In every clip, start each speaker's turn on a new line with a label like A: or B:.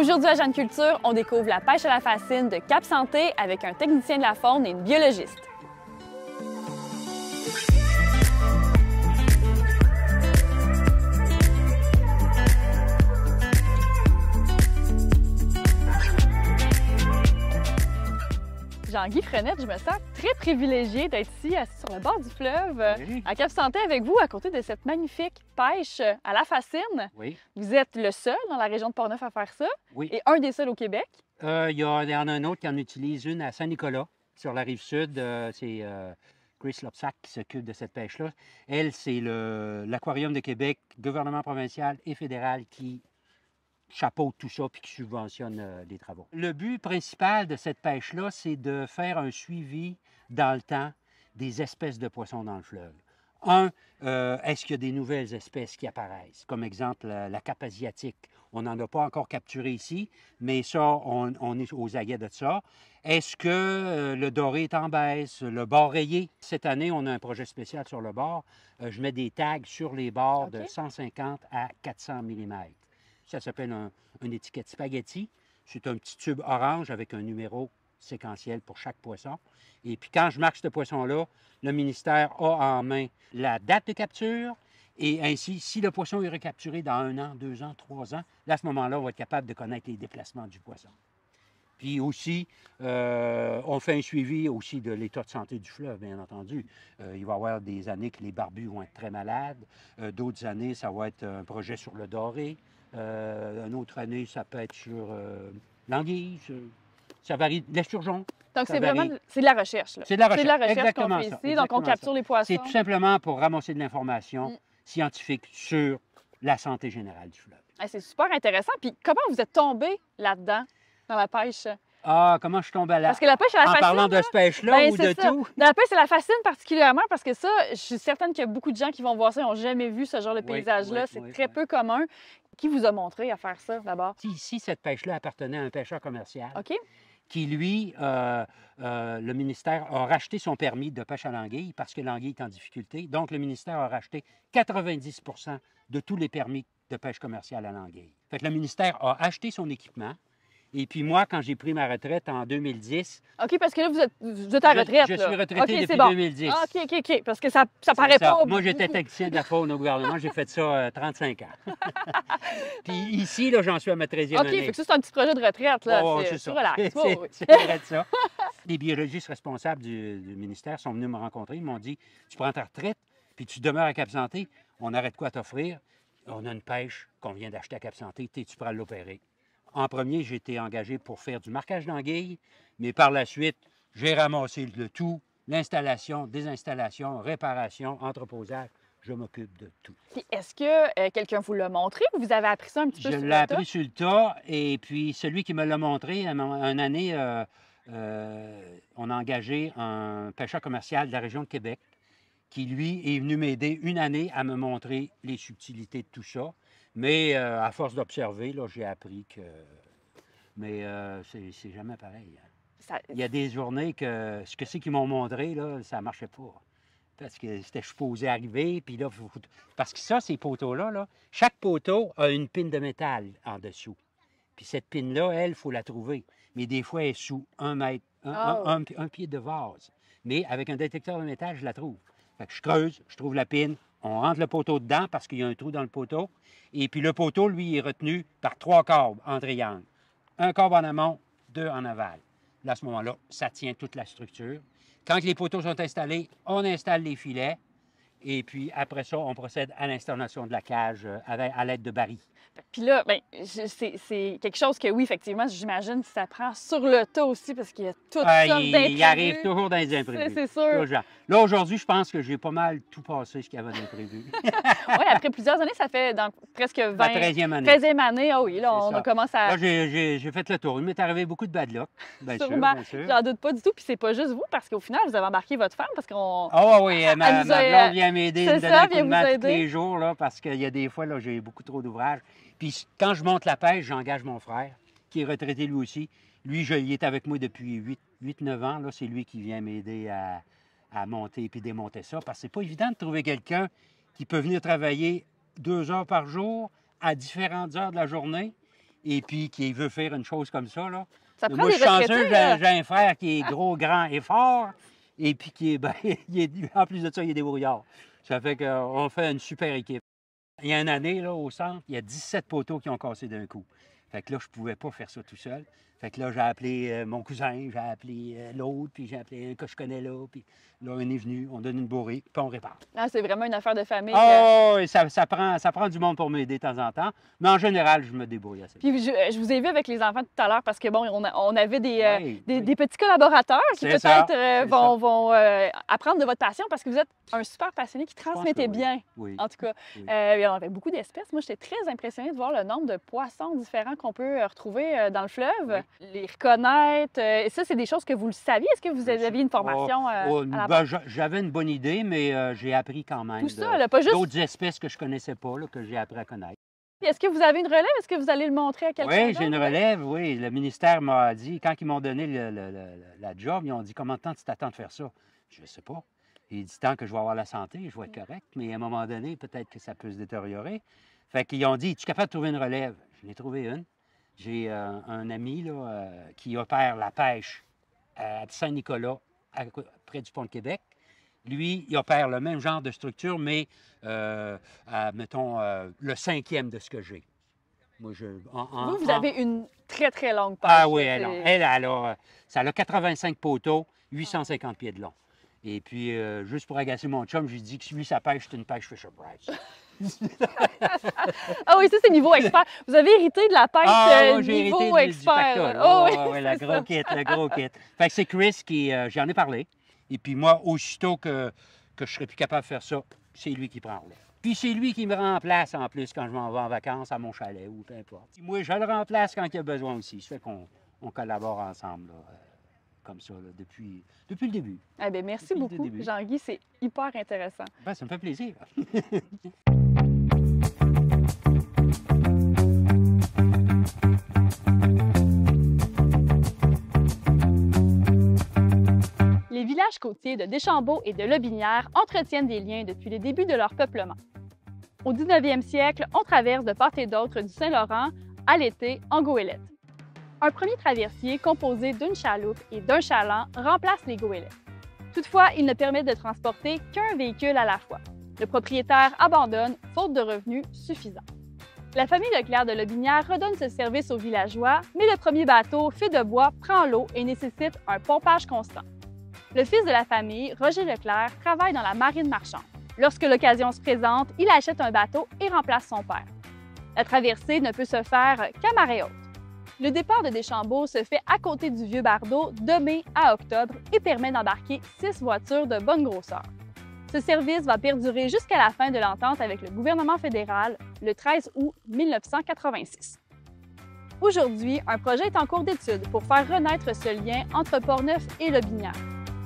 A: Aujourd'hui à Jeanne Culture, on découvre la pêche à la fascine de Cap Santé avec un technicien de la faune et une biologiste. Jean-Guy Frenette, je me sens très privilégiée d'être ici, assis sur le bord du fleuve,
B: Oui.
A: à Cap Santé avec vous, à côté de cette magnifique pêche à la fascine.
B: Oui,
A: Vous êtes le seul dans la région de Portneuf à faire ça
B: oui.
A: et un des seuls au Québec.
B: Il y en a un autre qui en utilise une à Saint-Nicolas, sur la rive sud. C'est Chris Lopsac qui s'occupe de cette pêche-là. Elle, c'est l'Aquarium de Québec, gouvernement provincial et fédéral qui chapeaute tout ça puis qui subventionne les travaux. Le but principal de cette pêche-là, c'est de faire un suivi dans le temps des espèces de poissons dans le fleuve. Est-ce qu'il y a des nouvelles espèces qui apparaissent? Comme exemple, la cape asiatique. On n'en a pas encore capturé ici, mais ça, on est aux aguets de ça. Est-ce que le doré est en baisse? Le bord rayé? Cette année, on a un projet spécial sur le bord. Je mets des tags sur les bords de 150 à 400 mm. Ça s'appelle une étiquette spaghetti. C'est un petit tube orange avec un numéro séquentiel pour chaque poisson. Et puis quand je marque ce poisson-là, le ministère a en main la date de capture et ainsi, si le poisson est recapturé dans 1 an, 2 ans, 3 ans, là, à ce moment-là, on va être capable de connaître les déplacements du poisson. Puis aussi, on fait un suivi aussi de l'état de santé du fleuve, bien entendu. Il va y avoir des années que les barbus vont être très malades. D'autres années, ça va être un projet sur le doré. Une autre année, ça peut être sur l'anguille. Ça varie. L'esturgeon.
A: Donc, c'est vraiment c'est de la recherche. Là.
B: C'est de la recherche.
A: C'est de la recherche
B: Exactement
A: qu'on fait
B: ça.
A: ici. Donc, on capture les poissons.
B: C'est tout simplement pour ramasser de l'information scientifique sur la santé générale du fleuve.
A: Ah, c'est super intéressant. Puis, comment vous êtes tombé là-dedans, dans la pêche?
B: Ah, comment je tombe là?
A: Parce que la pêche à la fascine...
B: En parlant de ce pêche-là ou de tout?
A: La pêche à la fascine particulièrement parce que ça, je suis certaine qu'il y a beaucoup de gens qui vont voir ça et n'ont jamais vu ce genre de paysage-là. C'est très peu commun. Qui vous a montré à faire ça, d'abord?
B: Ici, cette pêche-là appartenait à un pêcheur commercial.
A: OK.
B: Qui, lui, le ministère a racheté son permis de pêche à l'anguille parce que l'anguille est en difficulté. Donc, le ministère a racheté 90 de tous les permis de pêche commerciale à l'anguille. Fait que le ministère a acheté son équipement. Et puis moi, quand j'ai pris ma retraite en 2010...
A: OK, parce que là, vous êtes à la retraite.
B: Je suis retraité depuis
A: bon.
B: 2010.
A: Ah, OK. Parce que ça paraît pas...
B: Moi, j'étais technicien de la faune au gouvernement. J'ai fait ça 35 ans. Puis ici, là, j'en suis à ma 13e année.
A: OK, fait que ça, c'est un petit projet de retraite. Là.
B: Oh, c'est ça.
A: Relax.
B: C'est vrai de ça. Les biologistes responsables du ministère sont venus me rencontrer. Ils m'ont dit, tu prends ta retraite, puis tu demeures à Cap Santé. On arrête quoi à t'offrir? On a une pêche qu'on vient d'acheter à Cap Santé. Tu pourras l'opérer. En premier, j'ai été engagé pour faire du marquage d'anguilles, mais par la suite, j'ai ramassé le tout, l'installation, désinstallation, réparation, entreposage. Je m'occupe de tout.
A: Puis est-ce que quelqu'un vous l'a montré ou vous avez appris ça un petit peu sur le tas?
B: Je l'ai appris sur le tas, et puis celui qui me l'a montré, une année, on a engagé un pêcheur commercial de la région de Québec qui, lui, est venu m'aider une année à me montrer les subtilités de tout ça. Mais à force d'observer, là, j'ai appris que... Mais c'est jamais pareil. Il y a des journées que ce que c'est qu'ils m'ont montré, là, ça ne marchait pas. Parce que c'était supposé arriver, puis là... Parce que ça, ces poteaux-là, là, chaque poteau a une pine de métal en dessous. Puis cette pine-là, elle, il faut la trouver. Mais des fois, elle est sous 1 mètre, un pied de vase. Mais avec un détecteur de métal, je la trouve. Fait que je creuse, je trouve la pine, on rentre le poteau dedans parce qu'il y a un trou dans le poteau. Et puis le poteau, lui, est retenu par 3 câbles en triangle. 1 câble en amont, 2 en aval. Là, à ce moment-là, ça tient toute la structure. Quand les poteaux sont installés, on installe les filets. Et puis après ça, on procède à l'installation de la cage à l'aide de barils.
A: Puis là, bien, c'est quelque chose que, oui, effectivement, j'imagine que ça prend sur le tas aussi parce qu'il y a toutes sortes d'imprévus.
B: Il arrive toujours dans les imprévus.
A: C'est sûr.
B: Toujours. Là, aujourd'hui, je pense que j'ai pas mal tout passé ce qu'il y avait d'imprévu.
A: Oui, après plusieurs années, ça fait donc presque 20...
B: La 13e année.
A: 13e année, ah oui, là, on commence à...
B: Là, j'ai fait le tour. Il m'est arrivé beaucoup de bad luck, bien sûr.
A: J'en doute pas du tout. Puis c'est pas juste vous, parce qu'au final, vous avez embarqué votre femme parce qu'on...
B: Ah oui, ma blonde vient m'aider, me donner un coup de main tous les jours, là, parce qu'il y a des fois, là, j'ai beaucoup trop d'ouvrages. Puis quand je monte la pêche, j'engage mon frère, qui est retraité lui aussi. Lui, il est avec moi depuis 8-9 ans. Là, c'est lui qui vient m'aider à monter et démonter ça. Parce que c'est pas évident de trouver quelqu'un qui peut venir travailler 2 heures par jour à différentes heures de la journée et puis qui veut faire une chose comme ça, là.
A: Ça prend
B: Moi,
A: des
B: je suis chanceux,
A: retraités,
B: j'ai un frère qui est gros, grand et fort, et puis qui est, ben, en plus de ça, il est débrouillard. Ça fait qu'on fait une super équipe. Il y a une année, là, au centre, il y a 17 poteaux qui ont cassé d'un coup. Fait que là, je pouvais pas faire ça tout seul. Fait que là, j'ai appelé mon cousin, j'ai appelé l'autre, puis j'ai appelé un que je connais là, puis là, on est venu, on donne une bourrée, puis on répare.
A: Ah, c'est vraiment une affaire de famille.
B: Oh, et ça prend du monde pour m'aider de temps en temps, mais en général, je me débrouille assez.
A: Puis je vous ai vu avec les enfants tout à l'heure parce que, bon, on avait
B: Oui, oui.
A: des petits collaborateurs qui
B: C'est ça,
A: peut-être
B: c'est ça.
A: vont apprendre de votre passion parce que vous êtes un super passionné qui transmettez
B: que oui.
A: bien,
B: Oui.
A: en tout cas.
B: Oui.
A: Il y en avait beaucoup d'espèces. Moi, j'étais très impressionnée de voir le nombre de poissons différents qu'on peut retrouver dans le fleuve, les reconnaître. Et ça, c'est des choses que vous le saviez. Est-ce que vous aviez une formation à la base?
B: J'avais une bonne idée, mais j'ai appris quand même
A: Tout ça, là, pas juste...
B: d'autres espèces que je connaissais pas, là, que j'ai appris à connaître.
A: Est-ce que vous avez une relève? Est-ce que vous allez le montrer à quelqu'un
B: Oui,
A: d'autre?
B: j'ai une relève, oui. Le ministère m'a dit, quand ils m'ont donné la job, ils ont dit, combien de temps tu t'attends de faire ça? Je ne sais pas. Il dit, tant que je vais avoir la santé, je vais être correct, mais à un moment donné, peut-être que ça peut se détériorer. Fait qu'ils ont dit, es-tu capable de trouver une relève? Je l'ai trouvé une. J'ai un ami là, qui opère la pêche à Saint-Nicolas, près du pont de Québec. Lui, il opère le même genre de structure, mais, mettons, le 5e de ce que j'ai. Moi,
A: Vous avez une très, très longue pêche.
B: Ah oui, ça a 85 poteaux, 850 pieds de long. Et puis, juste pour agacer mon chum, j'ai dit que lui, sa pêche, c'est une pêche Fisher-Price.
A: Ah oui, ça, c'est niveau expert. Vous avez hérité de la pêche niveau expert.
B: Oui, le gros kit. Fait que c'est Chris qui, j'en ai parlé. Et puis moi, aussitôt que je serais plus capable de faire ça, c'est lui qui prend en relève. Puis c'est lui qui me remplace en plus quand je m'en vais en vacances à mon chalet ou peu importe. Moi, je le remplace quand il y a besoin aussi. Ça fait qu'on collabore ensemble, là, comme ça, là, depuis le début.
A: Eh bien, merci beaucoup, Jean-Guy. C'est hyper intéressant.
B: Ben, ça me fait plaisir.
A: Les villages côtiers de Deschambault et de Lobinière entretiennent des liens depuis le début de leur peuplement. Au 19e siècle, on traverse de part et d'autre du Saint-Laurent à l'été en goélette. Un premier traversier composé d'une chaloupe et d'un chaland remplace les goélettes. Toutefois, il ne permet de transporter qu'un véhicule à la fois. Le propriétaire abandonne, faute de revenus suffisants. La famille Leclerc de Lobinière redonne ce service aux villageois, mais le premier bateau, fait de bois, prend l'eau et nécessite un pompage constant. Le fils de la famille, Roger Leclerc, travaille dans la marine marchande. Lorsque l'occasion se présente, il achète un bateau et remplace son père. La traversée ne peut se faire qu'à marée haute. Le départ de Deschambault se fait à côté du Vieux-Bardeau de mai à octobre et permet d'embarquer 6 voitures de bonne grosseur. Ce service va perdurer jusqu'à la fin de l'entente avec le gouvernement fédéral le 13 août 1986. Aujourd'hui, un projet est en cours d'étude pour faire renaître ce lien entre Portneuf et Lobinière.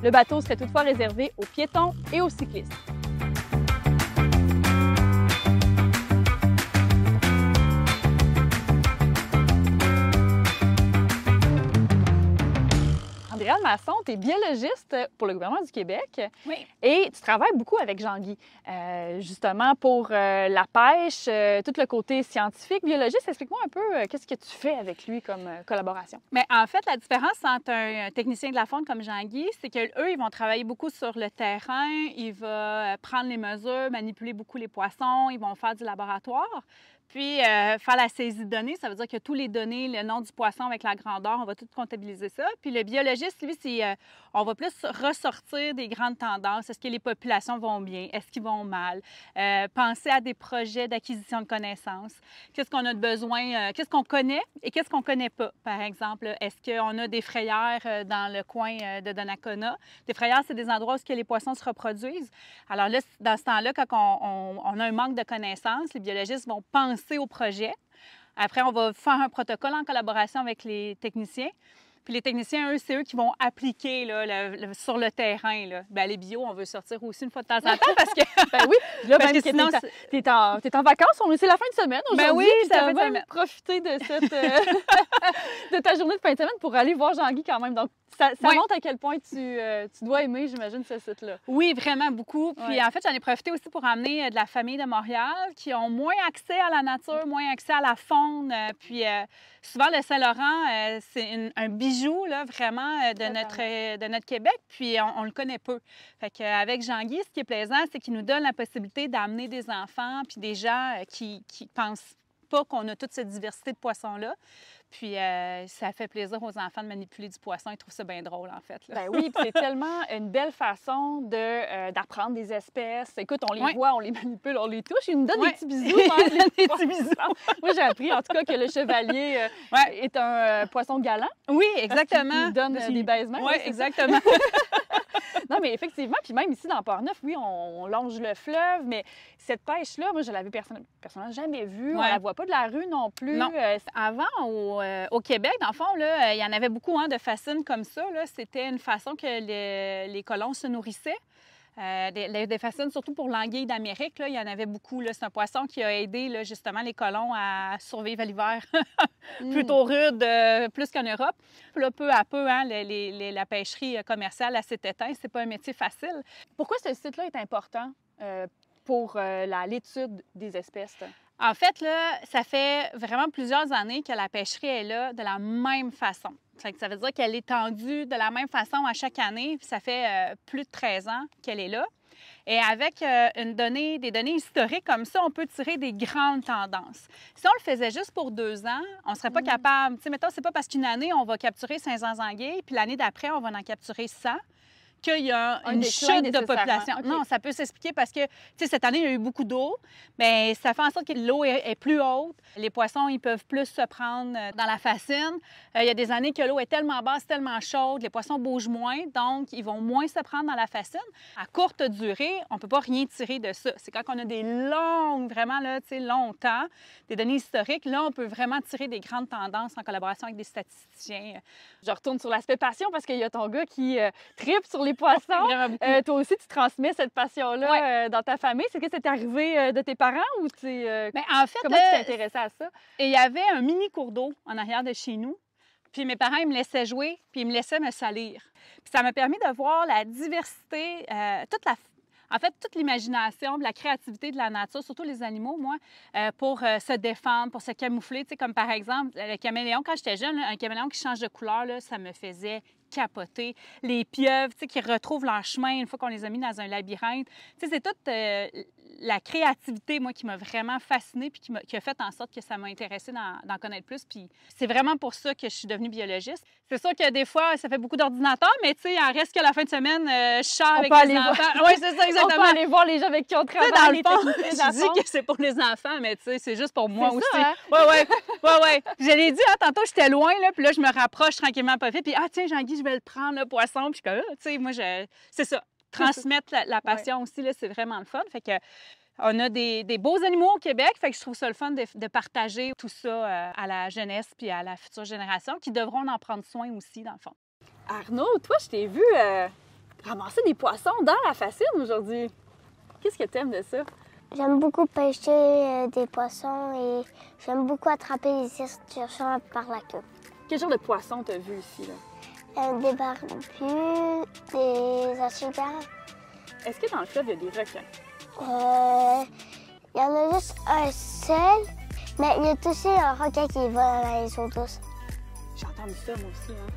A: Le bateau serait toutefois réservé aux piétons et aux cyclistes. Andréane Masson, tu es biologiste pour le gouvernement du Québec.
C: Oui.
A: Et tu travailles beaucoup avec Jean-Guy, justement pour la pêche, tout le côté scientifique, biologiste. Explique-moi un peu qu'est-ce que tu fais avec lui comme collaboration.
C: Mais en fait, la différence entre un technicien de la faune comme Jean-Guy, c'est qu'eux, ils vont travailler beaucoup sur le terrain, ils vont prendre les mesures, manipuler beaucoup les poissons, ils vont faire du laboratoire. Puis, faire la saisie de données, ça veut dire que tous les données, le nom du poisson avec la grandeur, on va tout comptabiliser ça. Puis le biologiste, lui, on va plus ressortir des grandes tendances. Est-ce que les populations vont bien? Est-ce qu'ils vont mal? Penser à des projets d'acquisition de connaissances. Qu'est-ce qu'on a de besoin? Qu'est-ce qu'on connaît et qu'est-ce qu'on ne connaît pas? Par exemple, est-ce qu'on a des frayères dans le coin de Donnacona? Des frayères, c'est des endroits où les poissons se reproduisent. Alors là, dans ce temps-là, quand on a un manque de connaissances, les biologistes vont penser au projet. Après, on va faire un protocole en collaboration avec les techniciens. Puis les techniciens, eux, c'est eux qui vont appliquer là, sur le terrain. Là. Bien, les bio, on veut sortir aussi une fois de temps en temps parce que...
A: Ben oui, là,
C: parce
A: même
C: que sinon...
A: T'es en vacances, c'est la fin de semaine aujourd'hui.
C: Ben oui,
A: c'est la fin de semaine. Profiter de cette, de ta journée de fin de semaine pour aller voir Jean-Guy quand même. Donc, ça
C: Ouais.
A: montre à quel point tu dois aimer, j'imagine, ce site-là.
C: Oui, vraiment beaucoup. Puis
A: Ouais.
C: en fait, j'en ai profité aussi pour amener de la famille de Montréal qui ont moins accès à la nature, moins accès à la faune. Puis souvent, le Saint-Laurent, c'est un bijou, là, vraiment, de notre Québec. Puis on le connaît peu. Fait qu'avec Jean-Guy, ce qui est plaisant, c'est qu'il nous donne la possibilité d'amener des enfants puis des gens qui pensent pas qu'on a toute cette diversité de poissons-là. Puis ça fait plaisir aux enfants de manipuler du poisson. Ils trouvent ça bien drôle, en fait. Là.
A: Ben oui, puis c'est tellement une belle façon d'apprendre des espèces. Écoute, on les
C: Ouais.
A: voit, on les manipule, on les touche. Ils nous donnent
C: Ouais.
A: des petits bisous. Hein,
C: Des petits bisous.
A: Moi, j'ai appris, en tout cas, que le chevalier
C: Ouais.
A: est un poisson galant.
C: Oui, exactement.
A: Il donne des baisements.
C: Oui,
A: c'est ça?
C: exactement.
A: Non, mais effectivement, puis même ici dans Port-Neuf, oui, on longe le fleuve, mais cette pêche-là, moi, je l'avais personnellement jamais vue. On
C: Ouais.
A: la voit pas de la rue non plus.
C: Non. Avant, au Québec, dans le fond, là, il y en avait beaucoup de fascines comme ça. Là. C'était une façon que les colons se nourrissaient. Des fascines, surtout pour l'anguille d'Amérique, là, il y en avait beaucoup. Là. C'est un poisson qui a aidé là, justement les colons à survivre à l'hiver plutôt rude, plus qu'en Europe. Puis là, peu à peu, la pêcherie commerciale s'est éteinte. C'est pas un métier facile.
A: Pourquoi ce site-là est important pour l'étude des espèces?
C: En fait, là, ça fait vraiment plusieurs années que la pêcherie est là de la même façon. Ça veut dire qu'elle est tendue de la même façon à chaque année. Puis ça fait plus de 13 ans qu'elle est là. Et avec des données historiques comme ça, on peut tirer des grandes tendances. Si on le faisait juste pour 2 ans, on ne serait pas capable. Tu sais, mettons, c'est pas parce qu'une année, on va capturer 500 anguilles, puis l'année d'après, on va en capturer 100. Qu'il y a
A: Un
C: une
A: déclin
C: chute de
A: nécessairement.
C: population.
A: OK.
C: Non, ça peut s'expliquer parce que, tu sais, cette année, il y a eu beaucoup d'eau, mais ça fait en sorte que l'eau est plus haute. Les poissons, ils peuvent plus se prendre dans la fascine. Il y a des années que l'eau est tellement basse, tellement chaude, les poissons bougent moins, donc ils vont moins se prendre dans la fascine. À courte durée, on ne peut pas rien tirer de ça. C'est quand on a des longues, vraiment, là, tu sais, longtemps, des données historiques, là, on peut vraiment tirer des grandes tendances en collaboration avec des statisticiens.
A: Je retourne sur l'aspect passion parce qu'il y a ton gars qui tripe sur les poissons.
C: Vraiment beaucoup.
A: Toi aussi, tu transmets cette passion-là dans ta famille. C'est que c'est arrivé de tes parents ou
C: Mais en fait,
A: comment tu t'es intéressée à ça?
C: Et il y avait un mini cours d'eau en arrière de chez nous. Puis mes parents, ils me laissaient jouer, puis ils me laissaient me salir. Puis ça m'a permis de voir la diversité, toute l'imagination, la créativité de la nature, surtout les animaux, moi, pour se défendre, pour se camoufler. Tu sais, comme par exemple, le caméléon, quand j'étais jeune, là, un caméléon qui change de couleur, là, ça me faisait capoter. Les pieuvres, tu sais, qui retrouvent leur chemin une fois qu'on les a mis dans un labyrinthe. Tu sais, c'est toute la créativité, moi, qui m'a vraiment fascinée puis qui a fait en sorte que ça m'a intéressée d'en connaître plus. Puis c'est vraiment pour ça que je suis devenue biologiste. C'est sûr que des fois, ça fait beaucoup d'ordinateurs, mais tu sais, il en reste que la fin de semaine, je sors avec les enfants. Oui, c'est ça, exactement.
A: On peut aller voir les gens avec qui on travaille.
C: Dans le fond,
A: techniciens
C: je dis
A: d'apprendre.
C: que c'est pour les enfants, mais tu sais, c'est juste pour moi
A: C'est
C: aussi.
A: ça, hein?
C: Ouais. Je l'ai dit, tantôt, j'étais loin, là, puis là, je me rapproche tranquillement, pas vite, puis tiens, Jean-Guy, je vais le prendre, le poisson, puis je suis comme, tu sais, moi, c'est ça. Transmettre la passion aussi, là, c'est vraiment le fun. Fait que on a des beaux animaux au Québec, fait que je trouve ça le fun de partager tout ça à la jeunesse puis à la future génération qui devront en prendre soin aussi, dans le fond.
A: Arnaud, toi, je t'ai vu ramasser des poissons dans la fascine aujourd'hui. Qu'est-ce que t'aimes de ça?
D: J'aime beaucoup pêcher des poissons et j'aime beaucoup attraper les esturgeons par la queue.
A: Quel genre de poisson t'as vu ici, là?
D: Des barbus, des achigans.
A: Est-ce que dans le fleuve, il y a des requins?
D: Il y en a juste un seul, mais il y a aussi un requin qui vole dans les eaux douces.
A: J'ai entendu ça, moi aussi, hein?